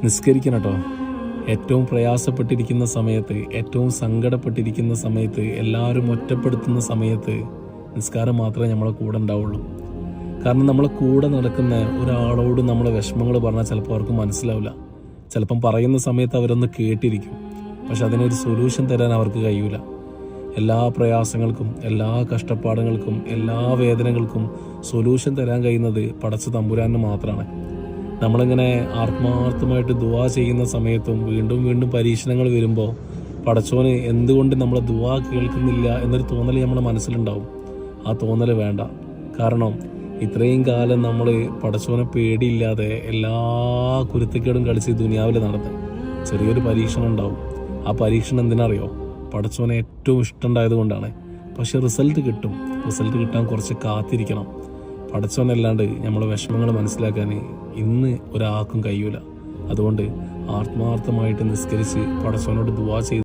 നിസ്കരിക്കണം കേട്ടോ. ഏറ്റവും പ്രയാസപ്പെട്ടിരിക്കുന്ന സമയത്ത്, ഏറ്റവും സങ്കടപ്പെട്ടിരിക്കുന്ന സമയത്ത്, എല്ലാവരും ഒറ്റപ്പെടുത്തുന്ന സമയത്ത് നിസ്കാരം മാത്രമേ നമ്മളെ കൂടെ ഉണ്ടാവുള്ളൂ. കാരണം നമ്മളെ കൂടെ നടക്കുന്ന ഒരാളോട് നമ്മളെ വിഷമങ്ങൾ പറഞ്ഞാൽ ചിലപ്പോൾ അവർക്ക് മനസ്സിലാവില്ല. ചിലപ്പം പറയുന്ന സമയത്ത് അവരൊന്ന് കേട്ടിരിക്കും, പക്ഷെ അതിനൊരു സൊല്യൂഷൻ തരാൻ അവർക്ക് കഴിയൂല. എല്ലാ പ്രയാസങ്ങൾക്കും, എല്ലാ കഷ്ടപ്പാടുകൾക്കും, എല്ലാ വേദനകൾക്കും സൊല്യൂഷൻ തരാൻ കഴിയുന്നത് പടച്ച തമ്പുരാന് മാത്രമാണ്. നമ്മളിങ്ങനെ ആത്മാർത്ഥമായിട്ട് ദുആ ചെയ്യുന്ന സമയത്തും വീണ്ടും വീണ്ടും പരീക്ഷണങ്ങൾ വരുമ്പോൾ പടച്ചോന് എന്തുകൊണ്ട് നമ്മളെ ദുആ കേൾക്കുന്നില്ല എന്നൊരു തോന്നൽ നമ്മുടെ മനസ്സിലുണ്ടാവും. ആ തോന്നൽ വേണ്ട. കാരണം ഇത്രയും കാലം നമ്മൾ പടച്ചോനെ പേടിയില്ലാതെ എല്ലാ കുരുത്തക്കേടും കളിച്ച് ദുനിയാവിൽ നടന്ന് ചെറിയൊരു പരീക്ഷണം ഉണ്ടാവും. ആ പരീക്ഷണം എന്തിനറിയോ? പടച്ചോനെ ഏറ്റവും ഇഷ്ടമുണ്ടായത് കൊണ്ടാണ്. പക്ഷെ റിസൾട്ട് കിട്ടും. റിസൾട്ട് കിട്ടാൻ കുറച്ച് കാത്തിരിക്കണം. പടച്ചോനല്ലാണ്ട് നമ്മളെ വിഷമങ്ങൾ മനസ്സിലാക്കാൻ ഇന്ന് ഒരാൾക്കും കഴിയൂല. അതുകൊണ്ട് ആത്മാർത്ഥമായിട്ട് നിസ്കരിച്ച് പടച്ചോനോട് ദുആ ചെയ്ത്